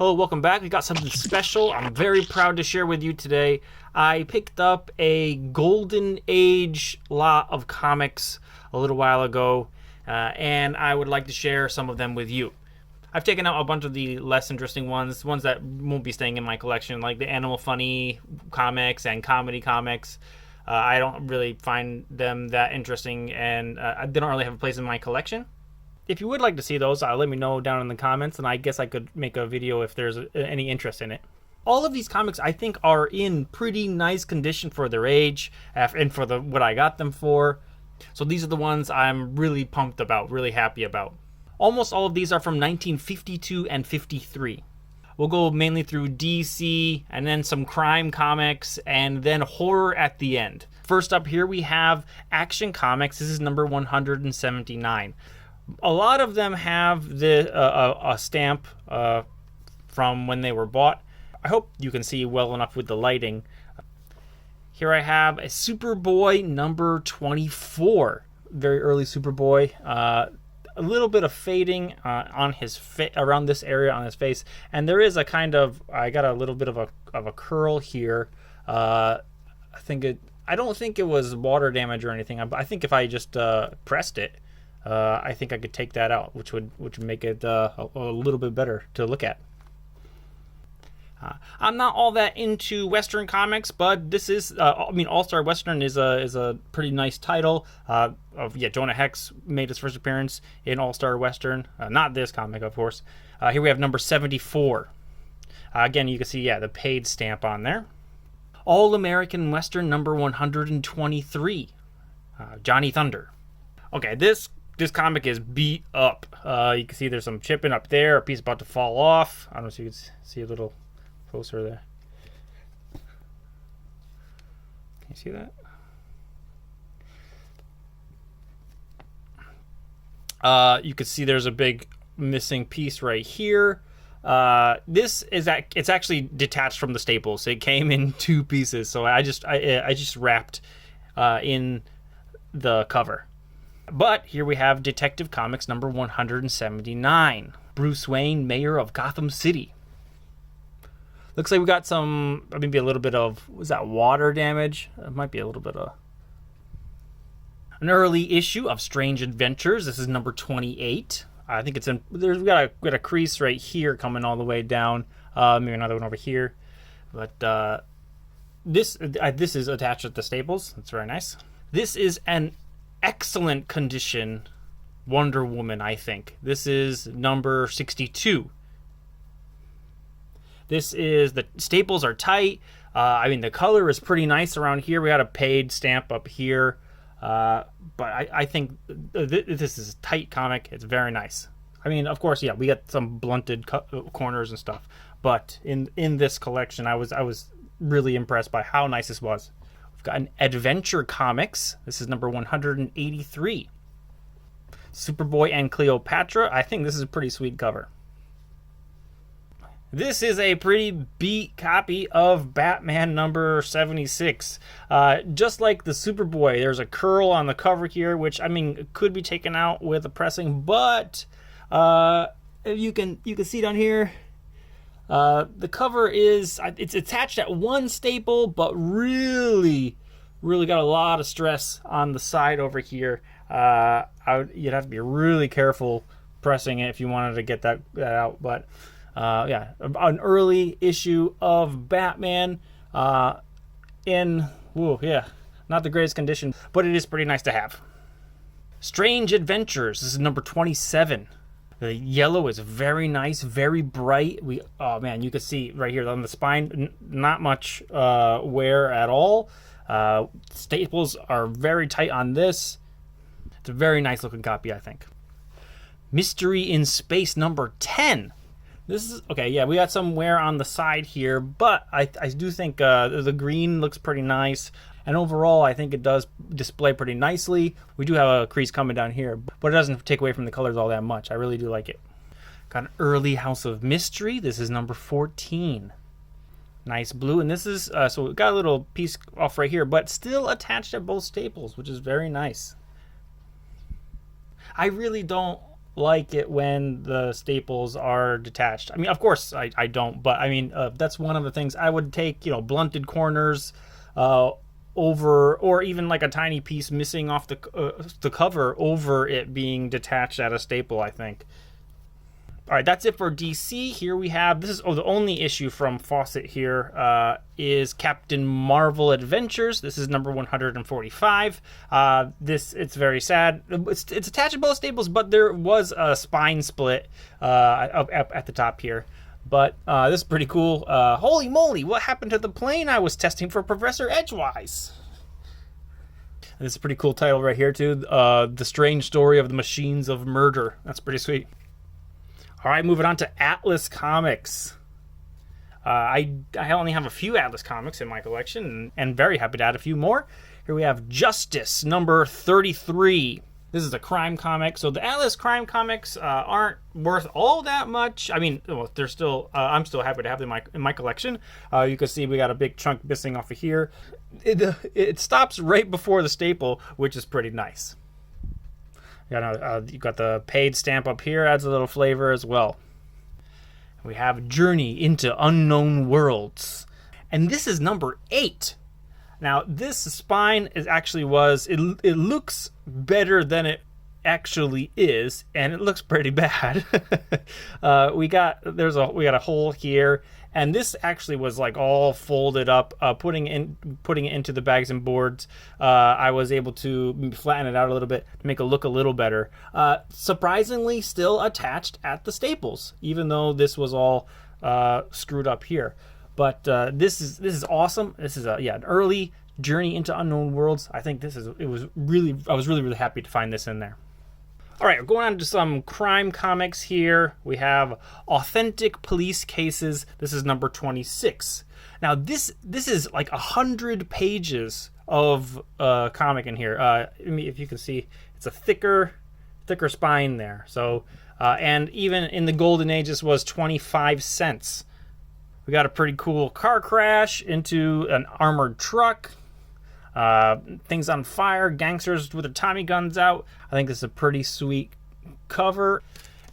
Hello, welcome back. We got something special I'm very proud to share with you today. I picked up a Golden Age lot of comics a little while ago, and I would like to share some of them with you. I've taken out a bunch of the less interesting ones that won't be staying in my collection, like the Animal Funny comics and comedy comics. I don't really find them that interesting, and they don't really have a place in my collection. If you would like to see those, let me know down in the comments, and I guess I could make a video if there's any interest in it. All of these comics, I think, are in pretty nice condition for their age and for what I got them for. So these are the ones I'm really pumped about, really happy about. Almost all of these are from 1952 and 53. We'll go mainly through DC, and then some crime comics, and then horror at the end. First up here we have Action Comics. This is number 179. A lot of them have a stamp from when they were bought. I hope you can see well enough with the lighting. Here I have a Superboy number 24. Very early Superboy. A little bit of fading on his around this area on his face, and there is a kind of, I got a little bit of a curl here. I don't think it was water damage or anything. I think if I just pressed it, I think I could take that out, which would make it a little bit better to look at. I'm not all that into Western comics, but this is, All-Star Western is a pretty nice title. Jonah Hex made his first appearance in All-Star Western. Not this comic, of course. Here we have number 74. Again, you can see, the paid stamp on there. All-American Western number 123. Johnny Thunder. Okay, this comic is beat up. You can see there's some chipping up there, a piece about to fall off. I don't know if you can see a little closer there. Can you see that? You can see there's a big missing piece right here. It's actually detached from the staples. It came in two pieces, so I just wrapped in the cover. But here we have Detective Comics number 179. Bruce Wayne, Mayor of Gotham City. Looks like we got maybe a little bit of, was that water damage? It might be a little bit of an early issue of Strange Adventures. This is number 28. I think it's in, we got a crease right here coming all the way down. Maybe another one over here. But this is attached at the staples. That's very nice. This is an excellent condition Wonder Woman, I think. This is number 62. The staples are tight. The color is pretty nice around here. We got a paid stamp up here. But I think this is a tight comic. It's very nice. Of course, we got some blunted corners and stuff. But in this collection, I was really impressed by how nice this was. We've got an Adventure Comics. This is number 183. Superboy and Cleopatra. I think this is a pretty sweet cover. This is a pretty beat copy of Batman number 76. Just like the Superboy, there's a curl on the cover here, which could be taken out with a pressing, but you can see down here. The cover it's attached at one staple, but really got a lot of stress on the side over here. You'd have to be really careful pressing it if you wanted to get that out, but an early issue of Batman not the greatest condition, but it is pretty nice to have. Strange Adventures. This is number 27. The yellow is very nice, very bright. You can see right here on the spine, not much wear at all. Staples are very tight on this. It's a very nice looking copy, I think. Mystery in Space number 10. This is okay. We got some wear on the side here, but I do think the green looks pretty nice, and overall I think it does display pretty nicely. We do have a crease coming down here, but it doesn't take away from the colors all that much. I really do like it. Got an early House of Mystery. This is number 14. Nice blue, and this is so we got a little piece off right here, but still attached at both staples, which is very nice. I really don't like it when the staples are detached. I mean, of course I don't, but I mean, that's one of the things I would take, blunted corners over, or even like a tiny piece missing off the cover over it being detached at a staple, I think. All right, that's it for DC. Here we have, the only issue from Fawcett here is Captain Marvel Adventures. This is number 145. It's very sad. It's attached to both staples, but there was a spine split up at the top here. But this is pretty cool. Holy moly, what happened to the plane I was testing for Professor Edgewise? And this is a pretty cool title right here, too. The Strange Story of the Machines of Murder. That's pretty sweet. All right, moving on to Atlas Comics. I only have a few Atlas Comics in my collection, and very happy to add a few more. Here we have Justice, number 33. This is a crime comic. So the Atlas crime comics aren't worth all that much. I mean, well, they're still. I'm still happy to have them in my collection. You can see we got a big chunk missing off of here. It stops right before the staple, which is pretty nice. You got the paid stamp up here, adds a little flavor as well. We have Journey into Unknown Worlds. And this is number 8. Now, this spine it looks better than it actually is, and it looks pretty bad. We got a hole here, and this actually was like all folded up. Putting it into the bags and boards, I was able to flatten it out a little bit to make it look a little better. Surprisingly, still attached at the staples, even though this was all screwed up here. But this is awesome. This is an early Journey into Unknown Worlds. I think I was really happy to find this in there. All right, we're going on to some crime comics here. We have Authentic Police Cases. This is number 26. Now, this is like 100 pages of comic in here. If you can see, it's a thicker spine there. So, and even in the Golden Age, this was 25 cents. We got a pretty cool car crash into an armored truck. Things on fire, gangsters with their Tommy guns out. I think this is a pretty sweet cover.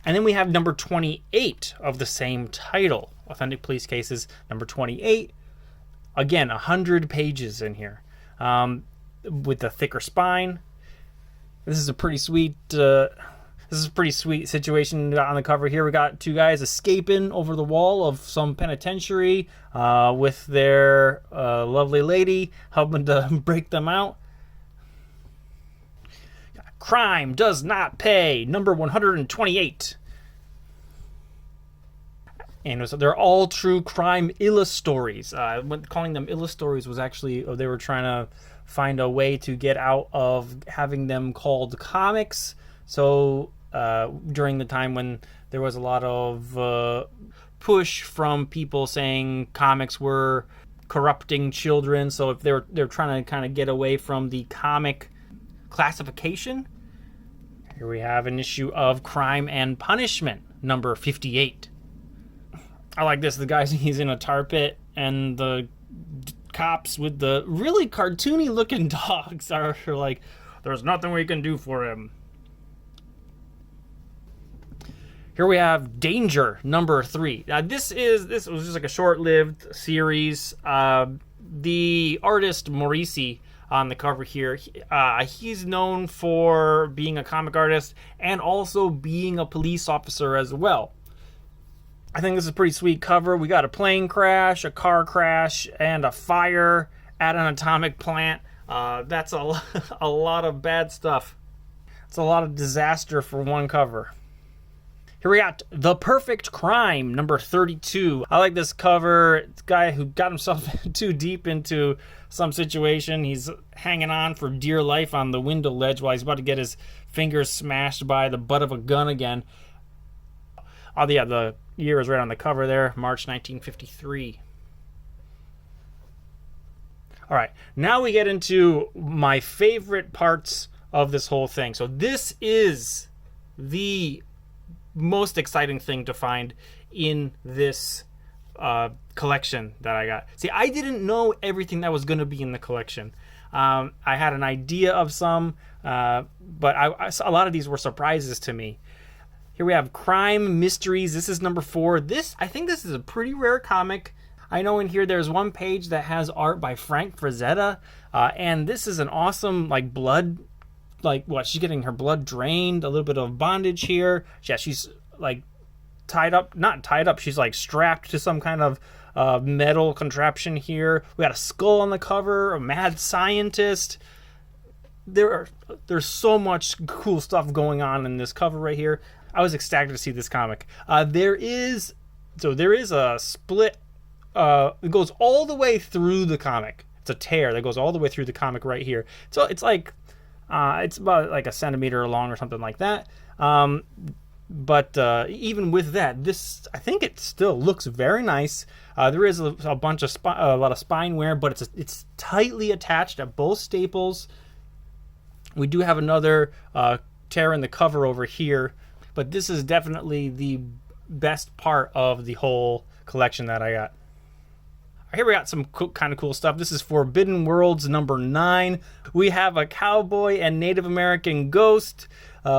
And then we have number 28 of the same title, Authentic Police Cases, number 28. Again, 100 pages in here, with the thicker spine. This is a pretty sweet. This is a pretty sweet situation on the cover here. We got two guys escaping over the wall of some penitentiary with their lovely lady helping to break them out. Crime Does Not Pay, number 128. And so they're all true crime illustories. Calling them illustories was actually, they were trying to find a way to get out of having them called comics. So during the time when there was a lot of push from people saying comics were corrupting children, so if they're trying to kind of get away from the comic classification. Here we have an issue of Crime and Punishment, number 58. I like this. The guys, he's in a tar pit, and the cops with the really cartoony looking dogs are like, there's nothing we can do for him. Here we have Danger, number 3. Now this was just like a short-lived series. The artist Morrissey on the cover here, he's known for being a comic artist and also being a police officer as well. I think this is a pretty sweet cover. We got a plane crash, a car crash, and a fire at an atomic plant. That's a lot of bad stuff. It's a lot of disaster for one cover. Here we got The Perfect Crime, number 32. I like this cover. It's a guy who got himself too deep into some situation. He's hanging on for dear life on the window ledge while he's about to get his fingers smashed by the butt of a gun again. Oh, yeah, the year is right on the cover there, March 1953. All right, now we get into my favorite parts of this whole thing. So this is the most exciting thing to find in this collection that I got. See, I didn't know everything that was going to be in the collection. I had an idea of some, but a lot of these were surprises to me. Here we have Crime Mysteries. This is number 4. I think this is a pretty rare comic. I know in here there's one page that has art by Frank Frazetta, and this is an awesome, like, blood, like, what, she's getting her blood drained, a little bit of bondage here. Yeah, she's, like, not tied up, she's, like, strapped to some kind of metal contraption here. We got a skull on the cover, a mad scientist. There's so much cool stuff going on in this cover right here. I was ecstatic to see this comic. There is a split. It goes all the way through the comic. It's a tear that goes all the way through the comic right here. So it's like it's about like a centimeter long or something like that. But even with that, I think it still looks very nice. There is a bunch of a lot of spine wear, but it's tightly attached at both staples. We do have another tear in the cover over here, but this is definitely the best part of the whole collection that I got. Here we got some kind of cool stuff. This is Forbidden Worlds number 9. We have a cowboy and Native American ghost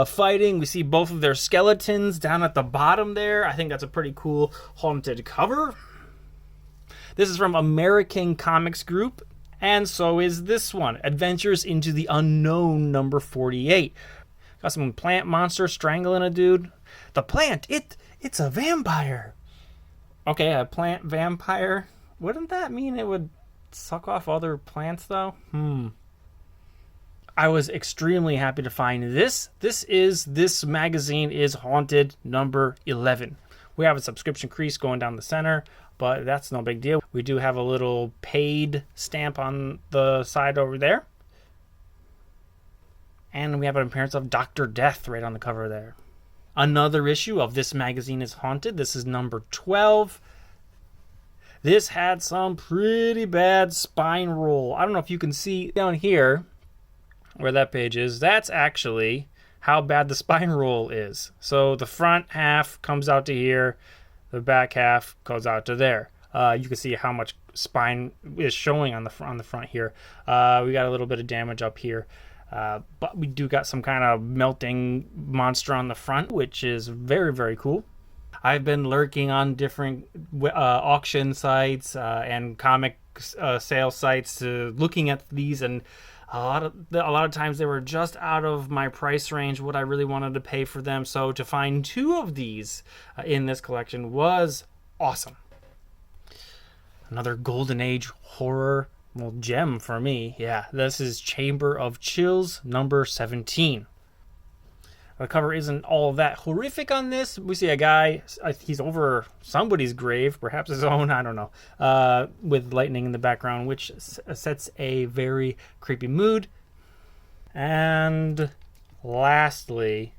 fighting. We see both of their skeletons down at the bottom there. I think that's a pretty cool haunted cover. This is from American Comics Group, and so is this one, Adventures into the Unknown number 48. Got some plant monster strangling a dude. The plant, it's a vampire. Okay, a plant vampire. Wouldn't that mean it would suck off other plants, though? I was extremely happy to find this. This magazine is Haunted number 11. We have a subscription crease going down the center, but that's no big deal. We do have a little paid stamp on the side over there. And we have an appearance of Dr. Death right on the cover there. Another issue of This Magazine is Haunted. This is number 12. This had some pretty bad spine roll. I don't know if you can see down here where that page is. That's actually how bad the spine roll is. So the front half comes out to here. The back half goes out to there. You can see how much spine is showing on the front here. We got a little bit of damage up here. But we do got some kind of melting monster on the front, which is very, very cool. I've been lurking on different auction sites and comic sale sites, looking at these, and a lot of times they were just out of my price range, what I really wanted to pay for them. So to find 2 of these in this collection was awesome. Another Golden Age horror gem for me. Yeah, this is Chamber of Chills number 17. The cover isn't all that horrific on this. We see a guy, he's over somebody's grave, perhaps his own, I don't know, with lightning in the background, which sets a very creepy mood. And lastly,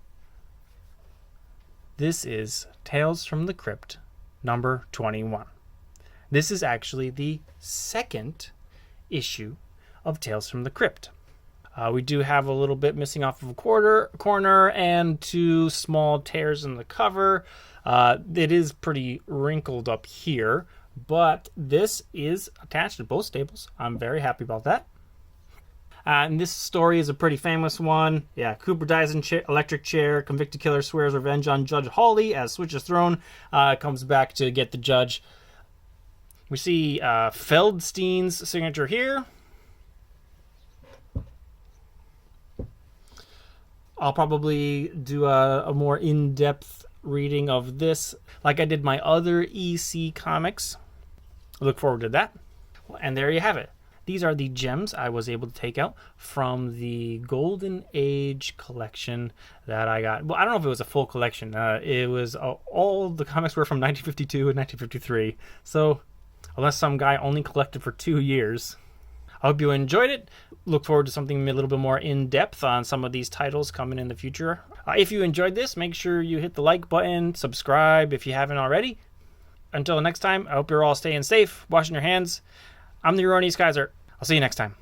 this is Tales from the Crypt, number 21. This is actually the second issue of Tales from the Crypt. We do have a little bit missing off of a corner and 2 small tears in the cover. It is pretty wrinkled up here, but this is attached to both staples. I'm very happy about that. And this story is a pretty famous one. Yeah, Cooper dies in electric chair. Convicted killer swears revenge on Judge Hawley as switch is thrown. Comes back to get the judge. We see Feldstein's signature here. I'll probably do a more in-depth reading of this like I did my other EC comics. Look forward to that. And there you have it. These are the gems I was able to take out from the Golden Age collection that I got. Well, I don't know if it was a full collection. It was all the comics were from 1952 and 1953. So unless some guy only collected for 2 years. I hope you enjoyed it. Look forward to something a little bit more in-depth on some of these titles coming in the future. If you enjoyed this, make sure you hit the like button, subscribe if you haven't already. Until next time, I hope you're all staying safe, washing your hands. I'm the Erroneous Kaiser. I'll see you next time.